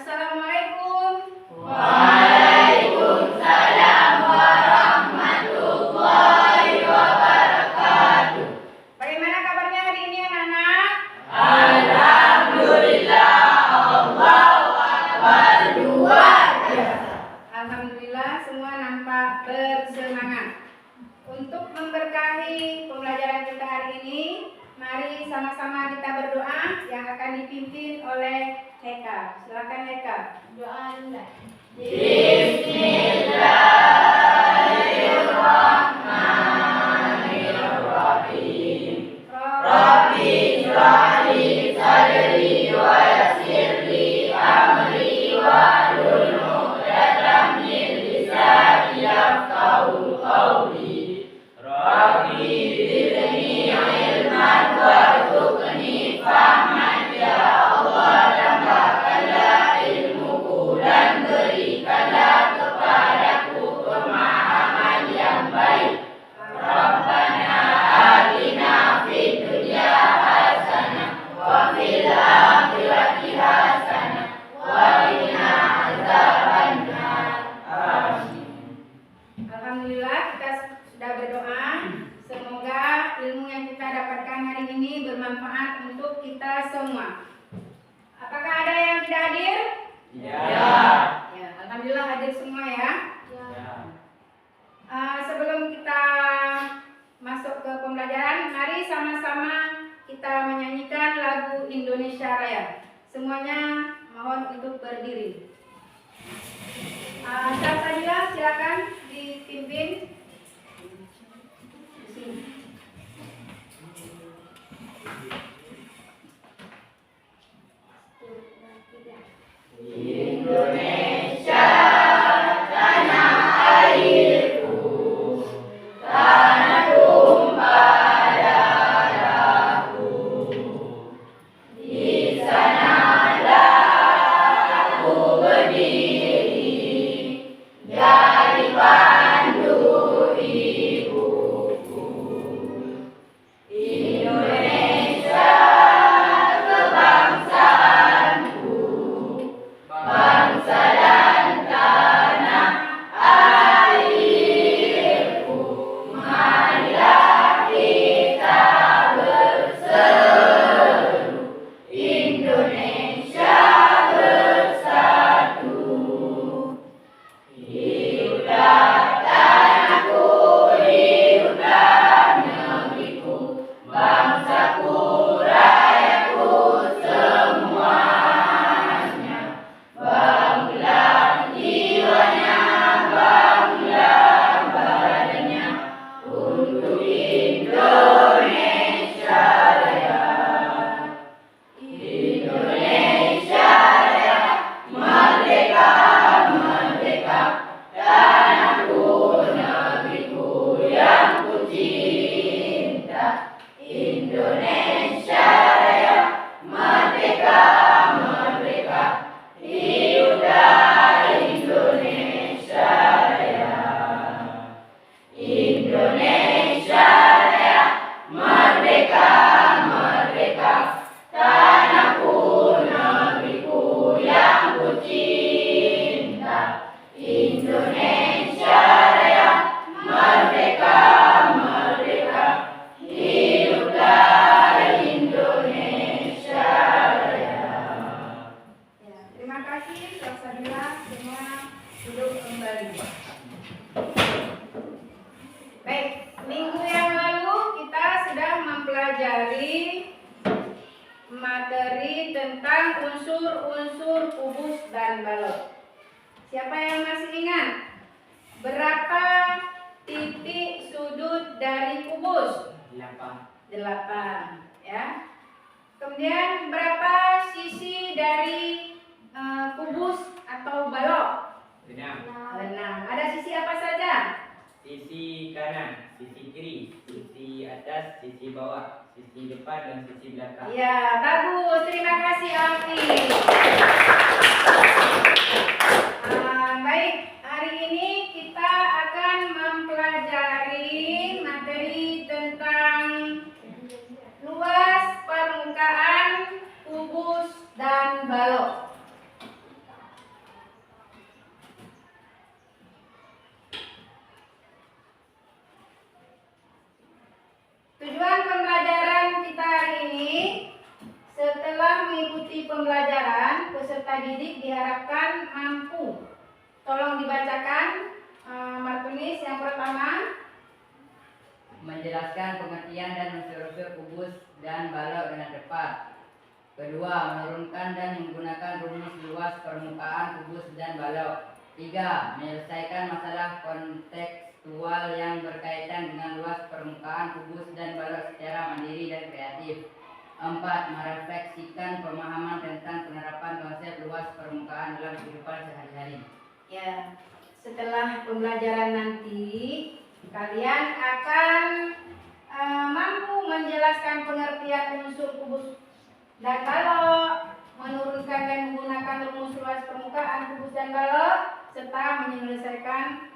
Assalamualaikum. Waalaikumsalam warahmatullahi wabarakatuh. Bagaimana kabarnya hari ini anak-anak? Alhamdulillah, Allahu Akbar, luar biasa. Alhamdulillah semua nampak bersemangat. Untuk memberkahi pembelajaran kita hari ini, mari sama-sama kita berdoa yang akan dipimpin oleh Heka. Silakan Heka. Doa dulu. Bismillahirrahmanirrahim. Rabbi shrah li sadri wa yassir li amri wahlul 'uqdatam min lisani yafqahu qawli. Rabbi zidni ilman warzuqni fahman ya Allah, tambahkanlah ilmuku dan berikanlah kepadaku pemahaman yang baik. Rabbana atina fid dunya hasanah wa fil akhirati hasanah wa qina adzabannar. Amin. Alhamdulillah kita sudah berdoa. Semoga ilmu yang kita dapatkan hari ini bermanfaat untuk kita semua. Apakah ada yang tidak hadir? Ya. Ya, alhamdulillah hadir semua ya. Ya. Sebelum kita masuk ke pembelajaran, mari sama-sama kita menyanyikan lagu Indonesia Raya. Semuanya mohon untuk berdiri. Syafadila silakan dipimpin. Di sini. Indonesia tanah airku, tanah tumpah darahku. Di sanalah aku berdiri, jadi pandu ibuku. Indonesia kebangsaanku, bangsa dan tanah airku. Marilah kita berseru, Indonesia bersatu. Hiduplah tanahku, hiduplah negeriku, bangsaku, rakyatku semuanya. Bangunlah jiwanya, bangunlah badannya untuk Indonesia Raya. Indonesia Raya, merdeka, merdeka, tanahku, negeriku yang ku cinta. Indonesia Raya, merdeka, merdeka, hiduplah Indonesia Raya. Indonesia Raya, merdeka, merdeka, tanahku, negeriku yang ku cinta. Indonesia Raya, merdeka, merdeka, hiduplah Indonesia Raya. Ya, terima kasih Syafadila. Semua duduk kembali. Baik, minggu yang lalu kita sudah mempelajari materi tentang unsur-unsur kubus dan balok. Siapa yang masih ingat? Berapa titik sudut dari kubus? 8, ya. Kemudian berapa sisi dari kubus atau balok? 6. Ada sisi apa saja? Sisi kanan, sisi kiri, sisi atas, sisi bawah, sisi depan dan sisi belakang. Ya, bagus. Terima kasih Alfi. Baik, hari ini kita akan mempelajari materi tentang luas permukaan kubus dan balok. mengikuti pembelajaran, peserta didik diharapkan mampu. Tolong dibacakan, Martunis yang pertama. Menjelaskan pengertian dan unsur-unsur kubus dan balok dengan tepat. Kedua, menurunkan dan menggunakan rumus luas permukaan kubus dan balok. Tiga, menyelesaikan masalah kontekstual yang berkaitan dengan luas permukaan kubus dan balok secara mandiri dan kreatif. Empat, merefleksikan pemahaman tentang penerapan konsep luas permukaan dalam kehidupan sehari-hari. Ya, setelah pembelajaran nanti kalian akan mampu menjelaskan pengertian unsur kubus dan balok, menurunkan dan menggunakan rumus luas permukaan kubus dan balok, serta menyelesaikan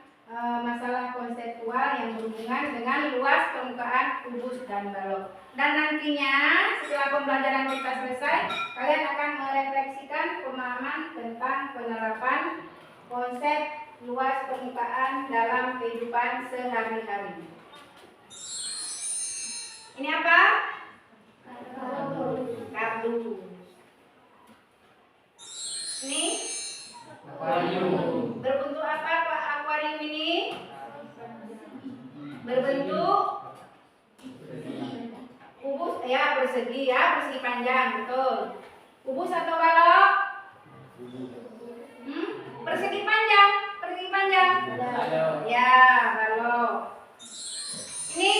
masalah konseptual yang berhubungan dengan luas permukaan kubus dan balok. Dan nantinya setelah pembelajaran kita selesai, kalian akan merefleksikan pemahaman tentang penerapan konsep luas permukaan dalam kehidupan sehari-hari. Ini apa? Kardus. Ini Akuarium. berbentuk apa Pak akuarium ini? Berbentuk kubus, ya persegi panjang, betul. Kubus atau balok? Persegi panjang. Balok. Ya, balok. Ini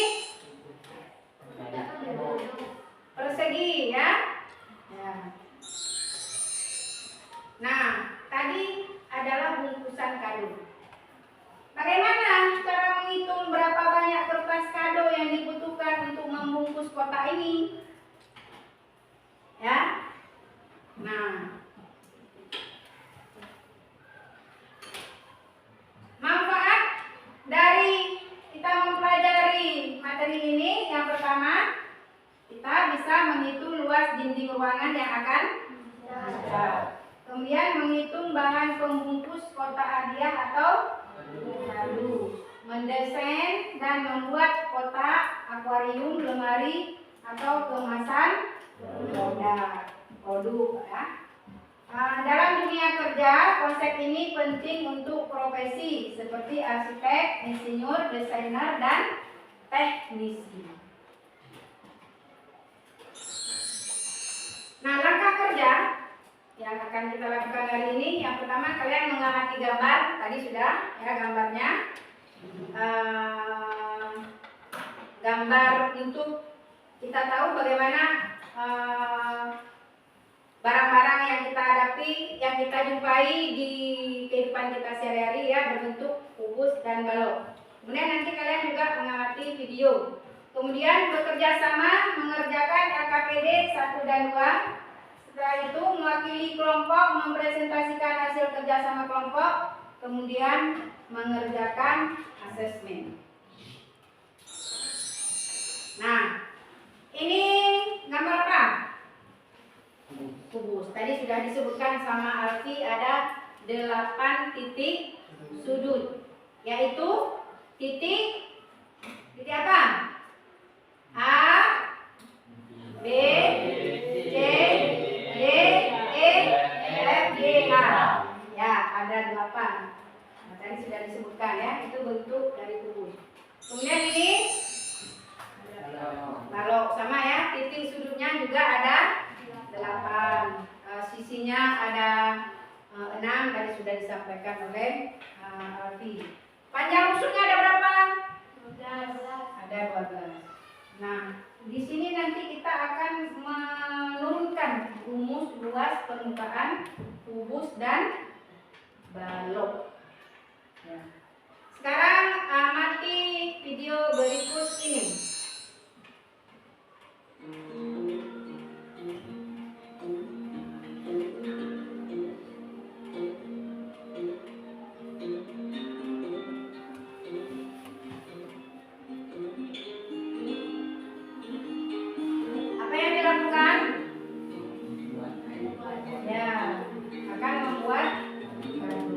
persegi ya. Ya. Nah, tadi adalah bungkusan kado. Bagaimana cara menghitung berapa banyak kertas kado yang dibutuhkan untuk membungkus kotak ini? Ya. Nah, manfaat dari kita mempelajari materi ini yang pertama, kita bisa menghitung luas dinding ruangan yang akan dicat. Kemudian menghitung bahan pembungkus kotak hadiah atau kado, mendesain dan membuat kotak, akuarium, lemari atau kemasan produk ya. Dalam dunia kerja, konsep ini penting untuk profesi seperti arsitek, insinyur, desainer, dan teknisi. Nah, langkah kerja yang akan kita lakukan hari ini, yang pertama kalian mengamati gambar, tadi sudah ya gambarnya. Gambar untuk kita tahu bagaimana barang-barang yang kita hadapi, yang kita jumpai di kehidupan kita sehari-hari ya, berbentuk kubus dan balok. Kemudian nanti kalian juga mengamati video. Kemudian bekerja sama mengerjakan LKPD 1 dan 2. Setelah itu mewakili kelompok mempresentasikan hasil kerjasama kelompok, kemudian mengerjakan asesmen. Nah, ini gambar apa? Kubus. Tadi sudah disebutkan sama Alfi ada 8 titik sudut, yaitu titik apa? A, B, C, D, E, F, G, H. Ya, ada 8. Nah, tadi sudah disebutkan ya, itu bentuk dari kubus. Kemudian ini balok sama ya, titik sudutnya juga ada 8. Sisinya ada 6, tadi sudah disampaikan oleh Alfi. Panjang rusuknya ada berapa? Ada 12. Nah, di sini nanti kita akan menurunkan rumus luas permukaan kubus dan balok. Ya. Sekarang amati video berikut ini. Apa yang dilakukan? Ya, akan membuat kado.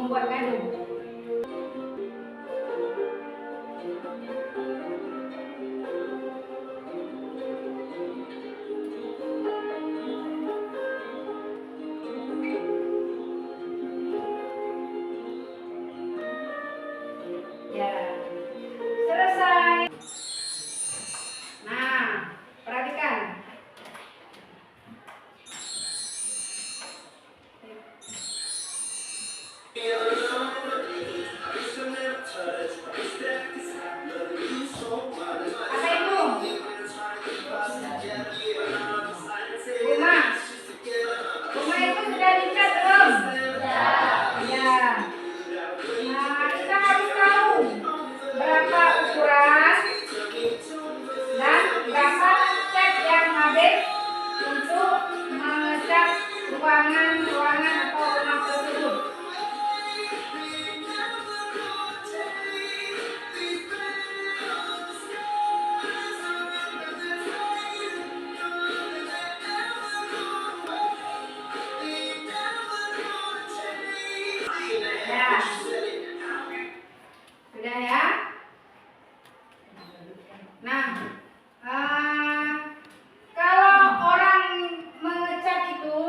membuat gaduh. Ya, selesai. Nah, perhatikan. Apa itu? Rumah. Rumah itu sudah dicat belum? Ya. Nah, kita harus tahu berapa ukuran dan berapa cat yang habis untuk mengecat ruangan atau rumah tersebut. Ya, sudah ya. Nah, kalau orang mengecat itu,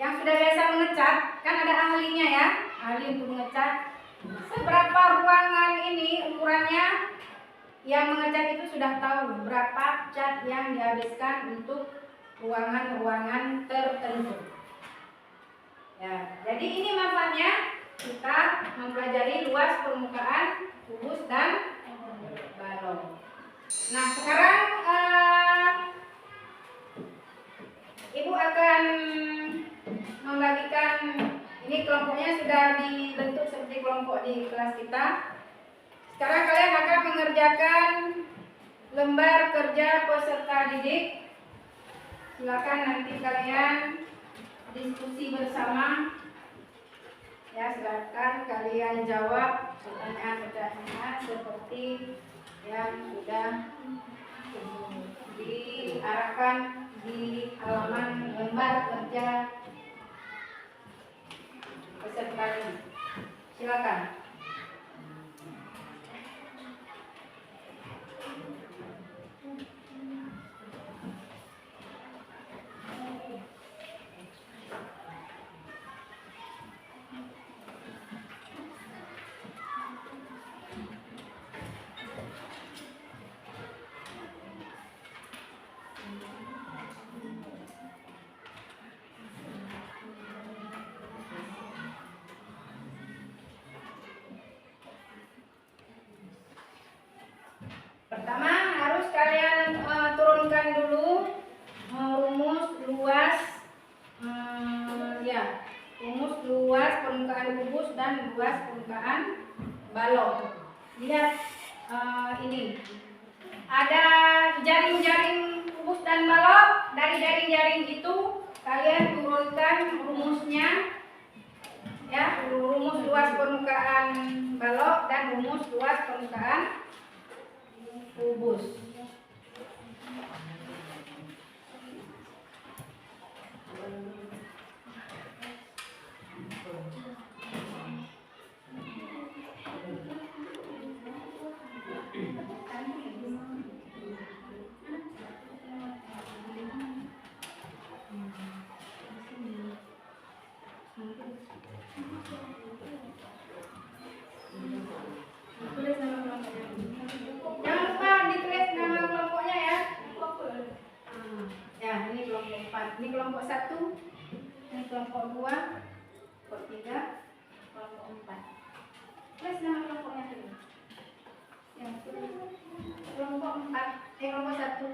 yang sudah biasa mengecat, kan ada ahlinya ya, ahli untuk mengecat. Seberapa ruangan ini ukurannya, yang mengecat itu sudah tahu berapa cat yang dihabiskan untuk ruangan-ruangan tertentu. Ya, jadi ini manfaatnya kita mempelajari luas permukaan kubus dan balok. Nah, sekarang Ibu akan membagikan, ini kelompoknya sudah dibentuk seperti kelompok di kelas kita. Sekarang kalian akan mengerjakan lembar kerja peserta didik. Silakan nanti kalian diskusi bersama. Ya, silakan kalian jawab pertanyaan-pertanyaan seperti yang sudah diarahkan di halaman lembar kerja peserta ini. Silakan. Pertama harus kalian turunkan dulu rumus luas rumus luas permukaan kubus dan luas permukaan balok. Lihat ini ada jaring-jaring kubus dan balok. Dari jaring-jaring itu kalian turunkan rumusnya, ya, rumus luas permukaan balok dan rumus luas permukaan kubus. Tulis nama kelompoknya. Jangan lupa ditulis nama kelompoknya ya. Ya, ini kelompok 4, ini kelompok 1, ini kelompok 2, kelompok 3, kelompok 4. Tulis nama kelompoknya dulu. Yang kelompok 4, kelompok 1.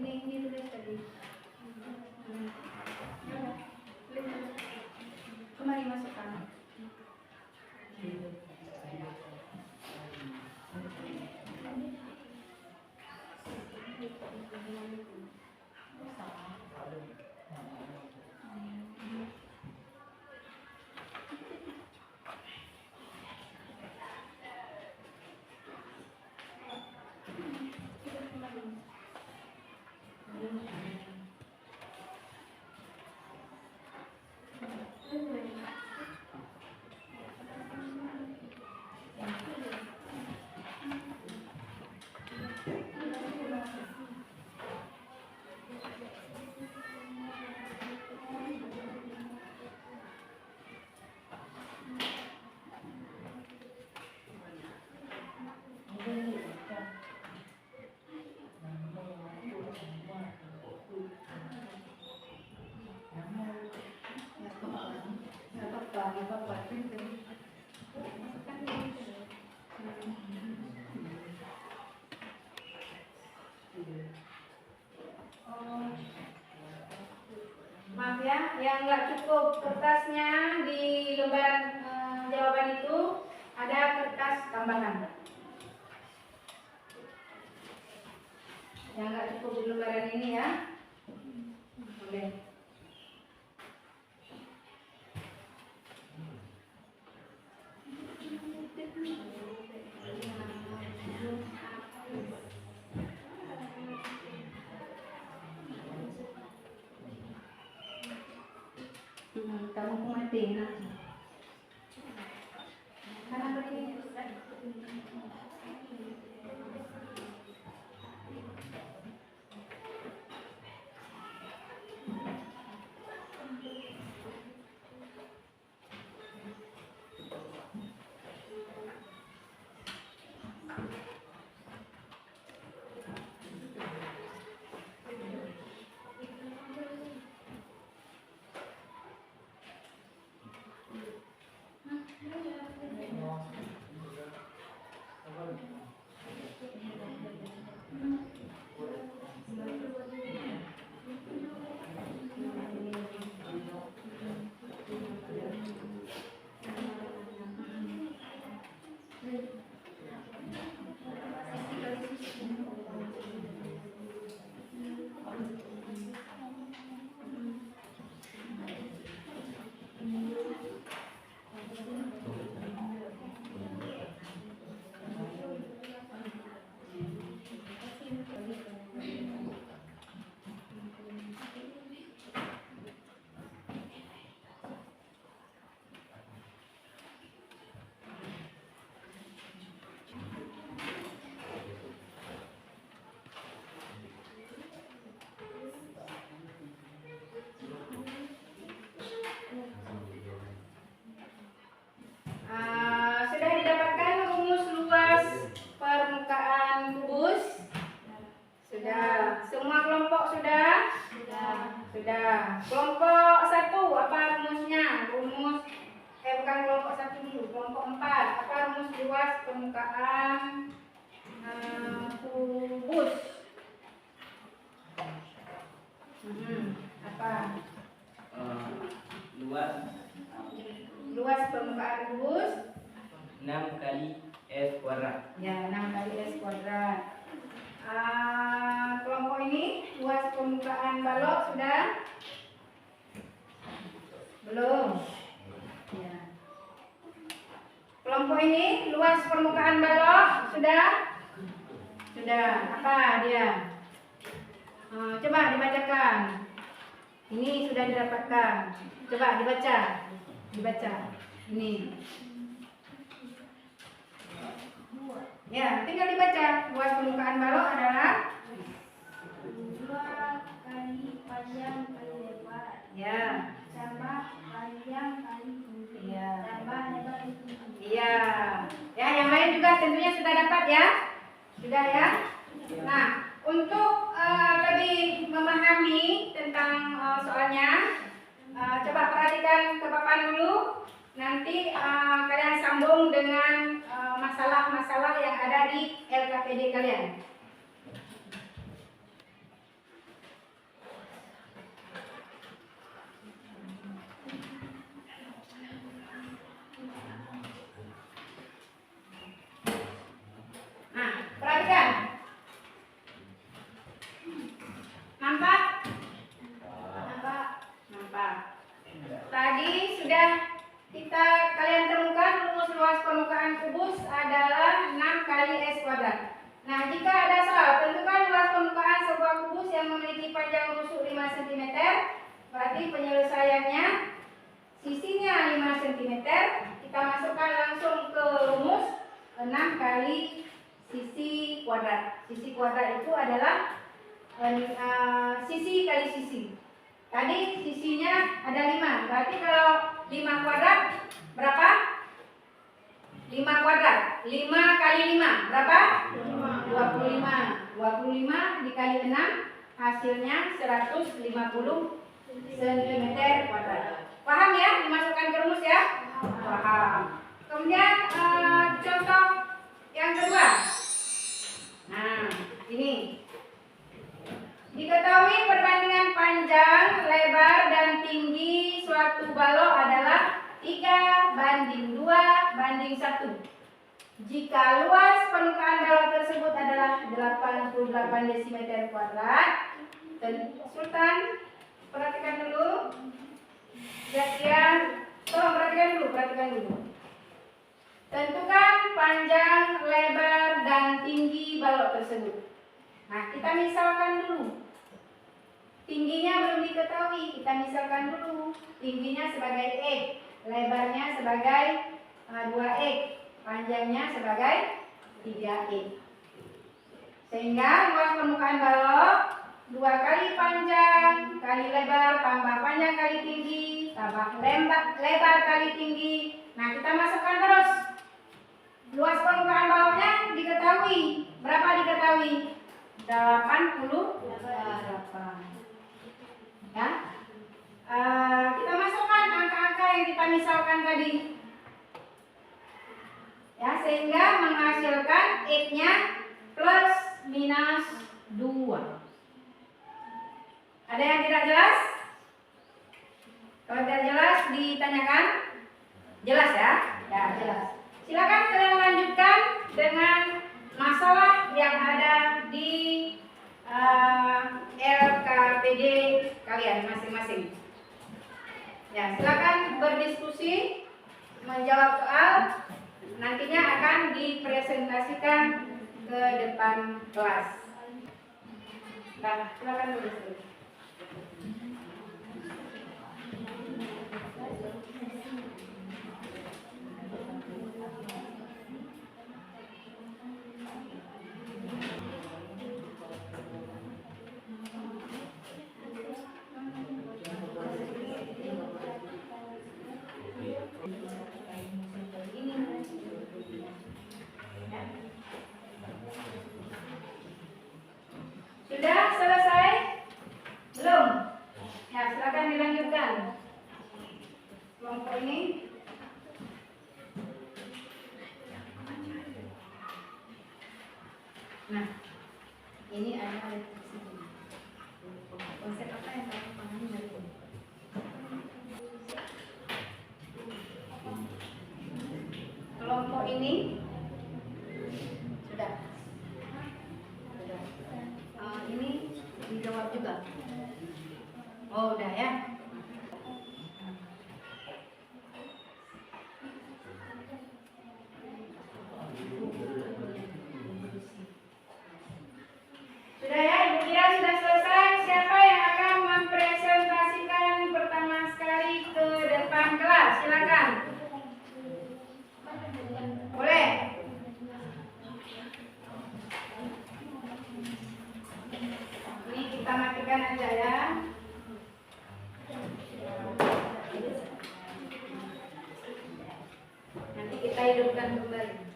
Ini tulis tadi. Tulis. Kemari masukkan. nggak apa-apa. Oh. Maaf ya, yang nggak cukup kertasnya di lembaran jawaban itu ada kertas tambahan. Yang nggak cukup di lembaran ini ya, boleh. Kamu mati nah. Karena begini sudah didapatkan rumus luas permukaan kubus? Sudah. Semua kelompok sudah? Sudah. Kelompok 1 apa rumusnya? Bukan kelompok 1 dulu, kelompok 4. Apa rumus luas permukaan kubus? Apa? Luas permukaan kubus 6 kali S kuadrat. ya 6 kali S kuadrat. Kelompok ini luas permukaan balok sudah? Belum ya. Kelompok ini luas permukaan balok sudah? Sudah. Apa dia? Coba dibacakan. Ini sudah didapatkan. Coba dibaca. Ini. Ya, tinggal dibaca. Luas permukaan balok adalah 2 kali panjang kali lebar. ya. Tambah panjang kali tinggi. Iya. Tambah lebar kali tinggi. Iya. Ya, yang lain juga tentunya sudah dapat ya. Sudah ya. Nah, untuk lebih memahami tentang soalnya, coba perhatikan ke papan dulu. Nanti kalian sambung dengan masalah-masalah yang ada di LKPD kalian. Nah, perhatikan. Nampak? Tadi sudah kalian temukan rumus luas permukaan kubus adalah 6 kali S kuadrat. Nah, jika ada soal, tentukan luas permukaan sebuah kubus yang memiliki panjang rusuk 5 cm. Berarti penyelesaiannya sisinya 5 cm. Kita masukkan langsung ke rumus 6 kali sisi kuadrat. Sisi kuadrat itu adalah sisi kali sisi. Tadi sisinya ada 5. Berarti kalau 5 kuadrat berapa? 5 kuadrat. 5 kali 5 berapa? 25. 25 dikali 6 hasilnya 150 cm kuadrat. Paham ya? Dimasukkan ke rumus ya. paham. Kemudian contoh yang kedua. Nah, ini. Diketahui perbandingan panjang, lebar, dan tinggi suatu balok adalah 3:2:1. Jika luas permukaan balok tersebut adalah 88 desimeter kuadrat, Sultan, perhatikan dulu. Tolong perhatikan dulu. Tentukan panjang, lebar, dan tinggi balok tersebut. Nah, kita misalkan dulu. Tingginya belum diketahui, kita misalkan dulu. Tingginya sebagai X, lebarnya sebagai 2X, panjangnya sebagai 3X. Sehingga luas permukaan balok 2 kali panjang kali lebar tambah panjang kali tinggi tambah lebar kali tinggi. Nah, kita masukkan terus. Luas permukaan baloknya diketahui. Berapa diketahui? 88. Ya. Kita masukkan angka-angka yang kita misalkan tadi. Ya, sehingga menghasilkan X-nya plus minus 2. Ada yang tidak jelas? Kalau tidak jelas ditanyakan. Jelas ya? Ya, jelas. Silakan kalian lanjutkan dengan masalah yang ada di LKPD kalian masing-masing. Ya, silakan berdiskusi, menjawab soal. Nantinya akan dipresentasikan ke depan kelas. Nah, silakan berdiskusi. Sudah selesai? Belum? Ya, silakan dilanjutkan. Kelompok ini. Nah, ini ada konsep apa yang kamu pahami dari ini? Kelompok ini sudah. Ini dijawab juga. Oh, udah ya. Sudah ya, Ibu kira sudah selesai. Siapa yang akan mempresentasikan pertama sekali ke depan kelas? Silakan. Boleh. Ini kita matikan aja ya. Nanti kita hidupkan kembali.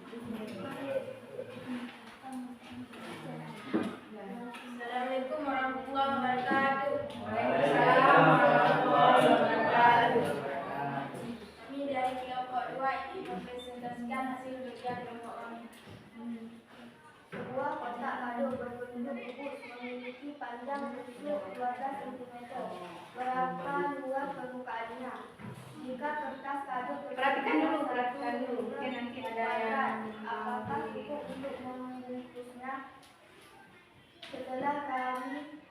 Assalamualaikum warahmatullahi wabarakatuh. Waalaikumsalam warahmatullahi wabarakatuh. Kami dari kelompok 2 ingin mempresentasikan hasil ujian kelompok kami. Sebuah kotak kado berbentuk kubus memiliki panjang unsur 12 cm. Berapa luas permukaannya? Jika kertas kado Perhatikan dulu. Mungkin nanti ada yang apakah cukup untuk membungkusnya? Setelah kami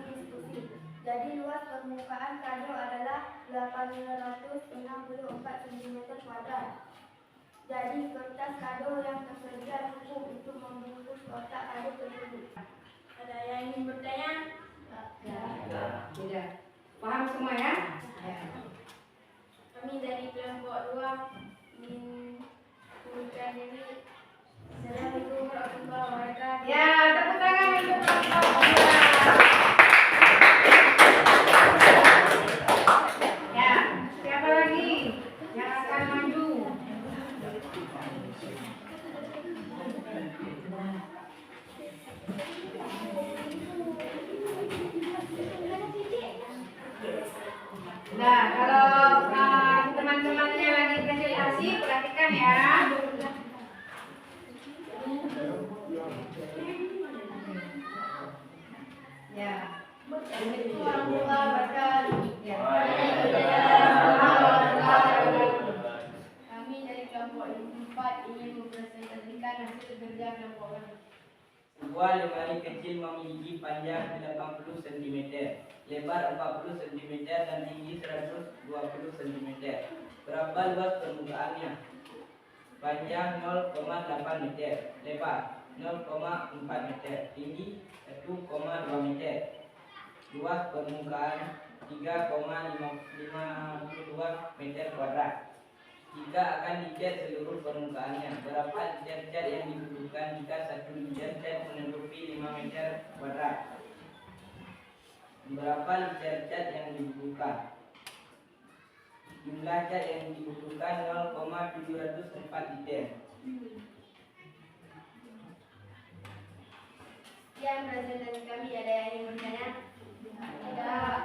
diskusi, jadi luas permukaan kado adalah 864 cm kuadrat. Jadi kertas kado yang tersedia cukup untuk membungkus kotak kado tersebut. Ada yang ingin bertanya? Tidak. Paham semua ya? Ya. Kami dari kelompok 2 ingin memberikan diri. Assalamualaikum warahmatullahi wabarakatuh. Ya, tepuk tangan untuk kelompok 2. Ya, siapa lagi yang akan maju? Nah, kalau teman-teman ya. Ya. Assalamualaikum warahmatullahi wabarakatuh. Ya. Kami dari kelompok 4 ingin mempresentasikan hasil kerja kelompok kami. Sebuah lemari kecil memiliki panjang 80 cm, lebar 40 cm dan tinggi 120 cm. Berapa luas permukaannya? Panjang 0,8 meter, lebar 0,4 meter, tinggi 1,2 meter. Luas permukaan 3,52 meter kuadrat. Jika akan dicat seluruh permukaannya, berapa liter cat yang dibutuhkan jika 1 liter cat menutupi 5 meter kuadrat? Berapa liter cat yang dibutuhkan? Jumlah cat yang dibutuhkan 0,704 liter. Sekian presentasi kami. Ada yang ingin bertanya? Tidak.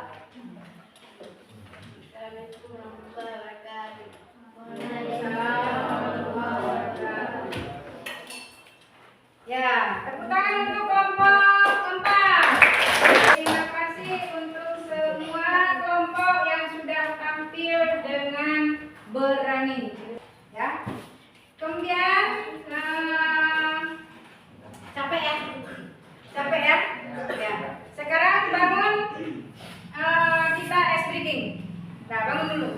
Assalamualaikum warahmatullahi wabarakatuh. Ya, tepuk tangan untuk kelompok 4. Terima kasih untuk semua kelompok yang sudah tampil dengan berani. Ya. Kemudian capek ya? Capek ya? Ya. Sekarang bangun, kita ice breaking. Nah, bangun dulu.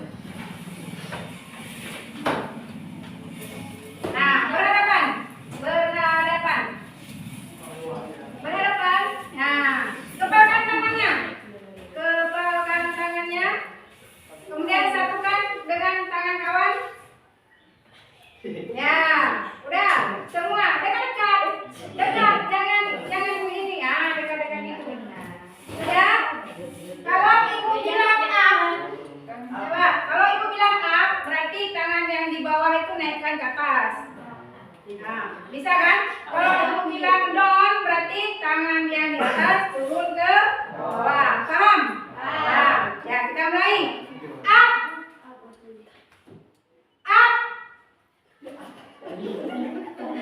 Nah, berhadapan. Berhadapan. Nah, kepalkan tangannya. Kepalkan tangannya. Kemudian satukan dengan tangan kawan. Ya, udah. Semua dekat-dekat. Dekat, jangan begini. Ah, dekat-dekat itu. Nah, sudah. Kalau ibu bilang up, coba. Kalau ibu bilang up, berarti tangan yang di bawah itu naikkan ke atas. Nah, bisa kan? Kalau ibu bilang down, berarti tangan yang di atas turun ke bawah. Paham? Nah, ya kita mulai. Up. Up.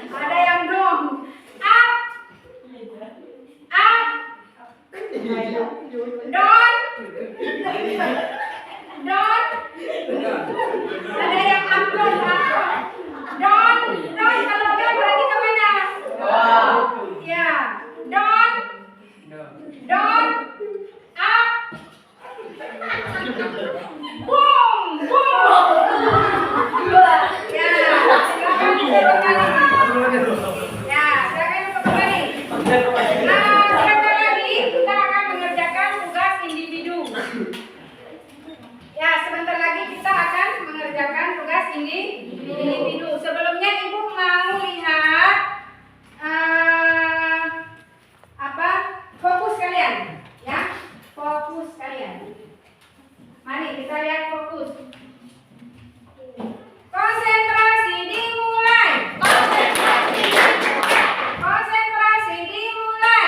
Ada yang down. Up. Up. Down. Down. Ada yang up down. Down. Kalau down berarti kemana? Ya. Down. Down. Up. Boom. Boom. Ya. Silakan kembali. Ya, silakan untuk kembali. Sebentar lagi kita akan mengerjakan tugas individu. Ya, sebentar lagi kita akan mengerjakan tugas individu. Sebelumnya ibu mau lihat fokus kalian, ya, fokus kalian. Mari kita lihat fokus. Konsentrasi dimulai. Konsentrasi dimulai.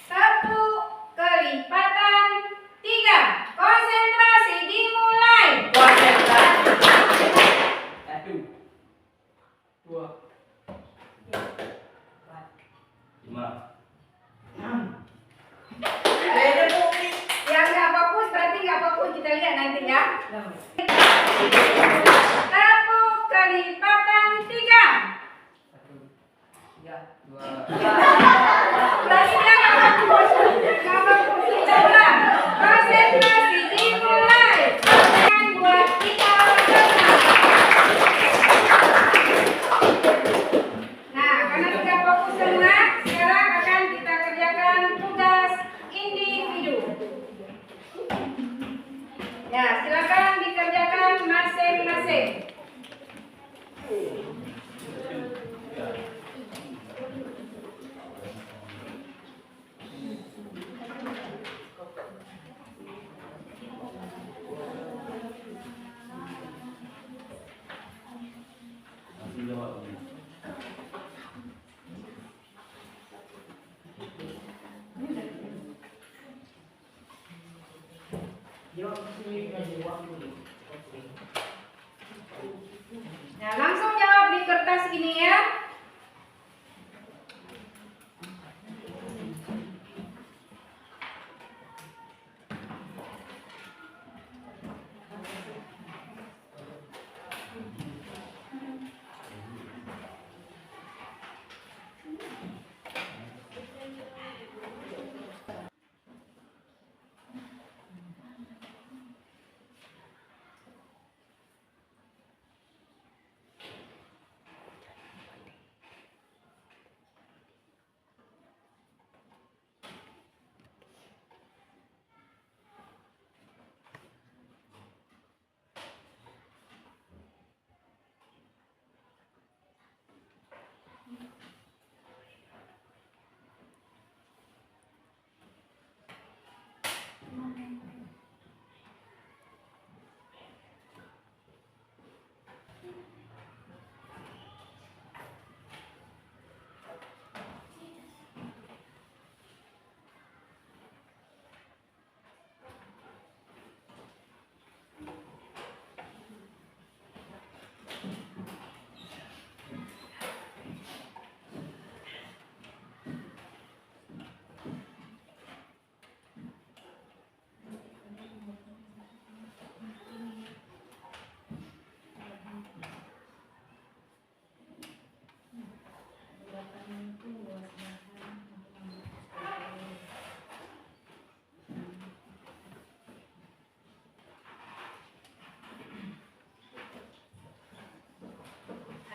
Tepuk kelipatan 3. Konsentrasi dimulai. 1, 2, 5. Yang nggak fokus berarti nggak fokus, kita lihat nanti ya. Tepuk kelipatan 3. Berarti dia nggak fokus. Nggak fokus. Coba konsentrasi dimulai. Jangan buat kita berenang. Nah, karena sudah fokus semua, sekarang akan kita kerjakan tugas individu. Ya, silakan dikerjakan masing-masing. Jawab sendiri kan jawab dulu. sini ya.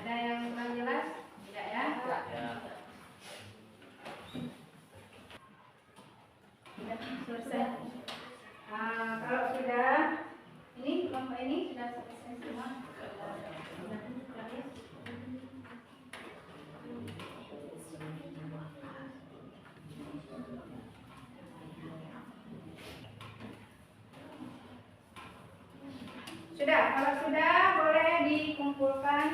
Ada yang kurang jelas? Tidak ya? Sudah selesai. Kalau sudah, ini kelompok ini sudah selesai semua. Sudah, kalau sudah boleh dikumpulkan.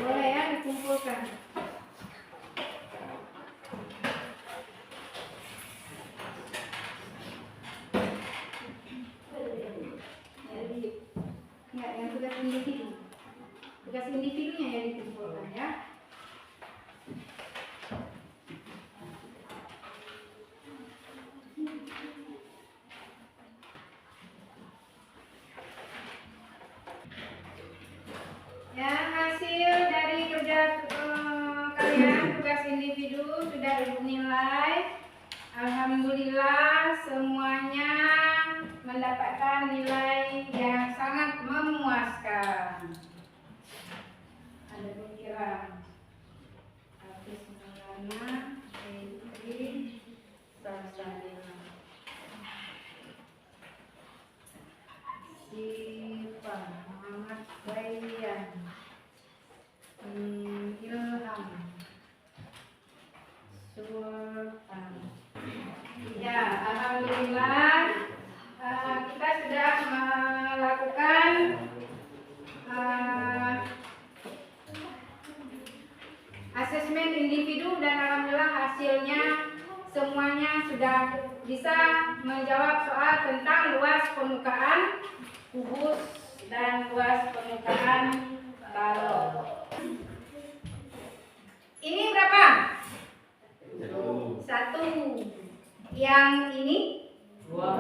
Boleh ya dikumpulkan. Enggak, yang tugas individu. Tugas individunya yang dikumpulkan ya. Yang hasil dari kerja kalian tugas individu sudah Ibu nilai. Alhamdulillah semuanya mendapatkan nilai yang sangat memuaskan. Ada pikiran Hafiz Maulana, Fitri, Salsalina, Siva, Muhammad Bayan, Ilham, Sultan. Ya, alhamdulillah kita sudah melakukan asesmen individu dan alhamdulillah hasilnya semuanya sudah bisa menjawab soal tentang luas permukaan kubus dan luas permukaan balok. Ini berapa? Satu. Yang ini? Dua.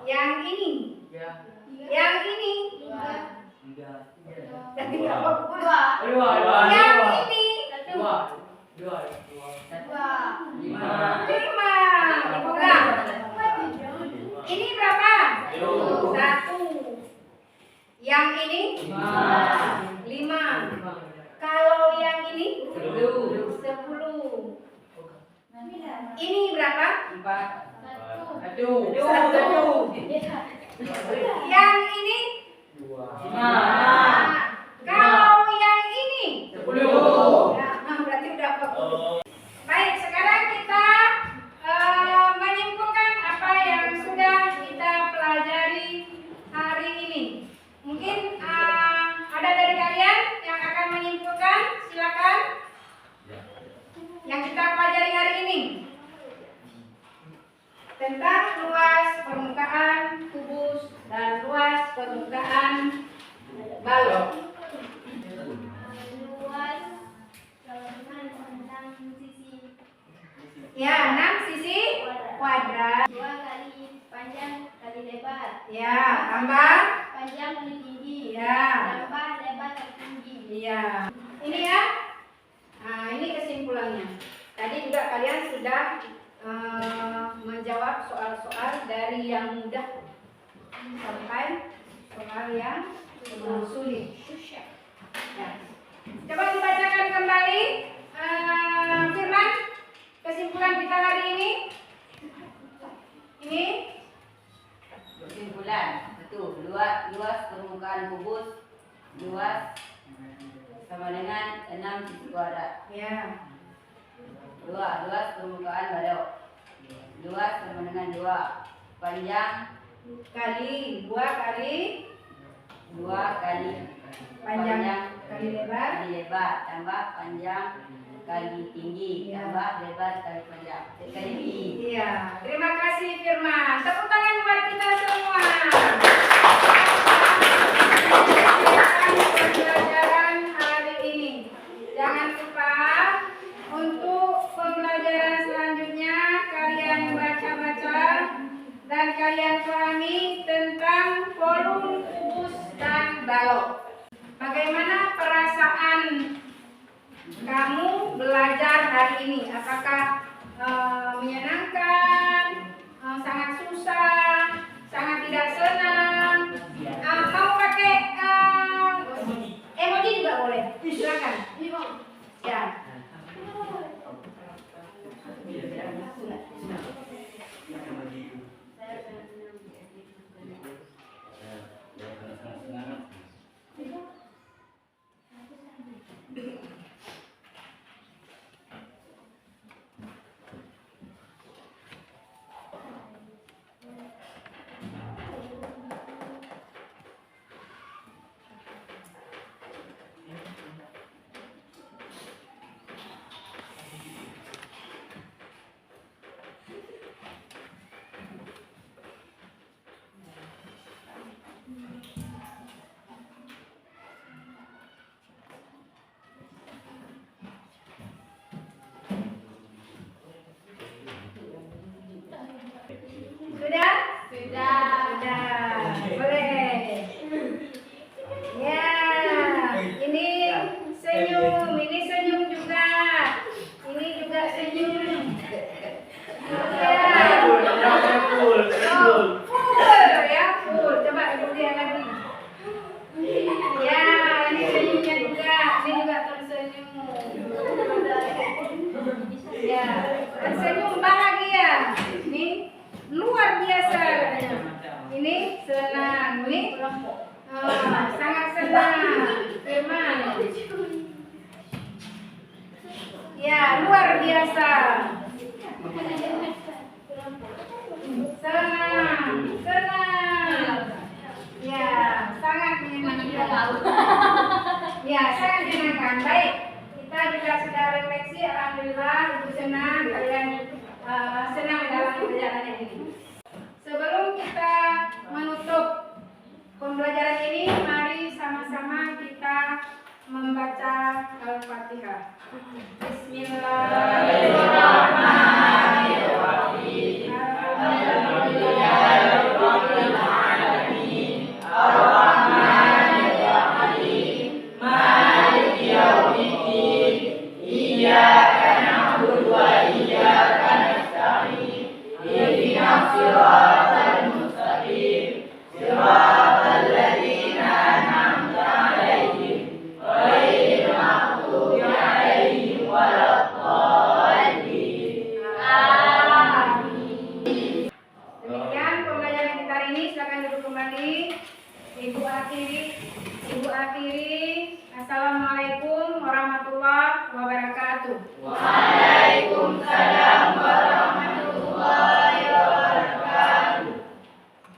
Yang ini? Yang ini? Dan tiga. Yang ini? Lima. Dibuka. Ini berapa? Satu. Yang ini? Lima. Kalau yang ini? 10. Ini berapa? 4. Satu. Yang ini? 5. Kalau yang ini? 10. Nah, berarti udah fokus. Baik, sekarang kita silakan. Yang kita pelajari hari ini tentang luas permukaan kubus dan luas permukaan balok. Luas tentang sisi Ya, 6 sisi kuadrat. 2 kali panjang kali lebar. Ya, tambah. Panjang kali tinggi. Ya. Tambah lebar kali tinggi. Iya. Ini ya. Nah, ini kesimpulannya. Tadi juga kalian sudah menjawab soal-soal dari yang mudah sampai soal yang sulit. Ya. Coba dibacakan kembali, Firman, kesimpulan kita hari ini. Ini Kesimpulan, betul. Luas permukaan kubus luas sama dengan 6 sisi kuadrat. ya. Luas permukaan balok. Luas sama dengan 2. Panjang Kali 2 kali panjang kali lebar. kali lebar tambah panjang kali tinggi Iya. tambah lebar kali panjang kali tinggi. Iya, terima kasih Firman. Tepuk tangan buat kita semua. Pembelajaran hari ini. Jangan lupa untuk pembelajaran selanjutnya kalian baca-baca dan kalian pahami tentang volume kubus dan balok. Bagaimana perasaan kamu belajar hari ini? Apakah menyenangkan, sangat susah, sangat tidak senang? Mau pakai emoji juga boleh. Silakan. Ya. Sudah? Sudah. Boleh. Ya, ini senyum juga. Ini juga senyum. Ya. Full ya, full. Coba ibu lihat lagi. Ya, ini senyumnya juga. Ini juga tersenyum. Ya, tersenyum bahagia. Ini luar biasa. Ini senang. Ini sangat senang. Firman. Ya, luar biasa. Senang. Ya, sangat menyenangkan. Ya, sangat menyenangkan. Baik, kita juga sudah refleksi. Alhamdulillah, ibu senang. Kalian senang dalam pembelajaran ini. Sebelum kita menutup pembelajaran ini, mari sama-sama kita membaca Al-Fatihah. Bismillahirrahmanirrahim. Alhamdulillahirabbil alamin. Ar-Rahmanirrahim. Maliki yaumiddin. Iyyaka na'budu wa iyyaka nasta'in. Ihdinas siratal mustaqim. Siratal ladzina an'amta 'alaihim ghairil maghdubi 'alaihim waladdallin. Amin. Demikian pembelajaran kita hari ini. Silakan duduk kembali. Ibu akhiri. Assalamualaikum warahmatullahi wabarakatuh. Waalaikumsalam warahmatullahi wabarakatuh.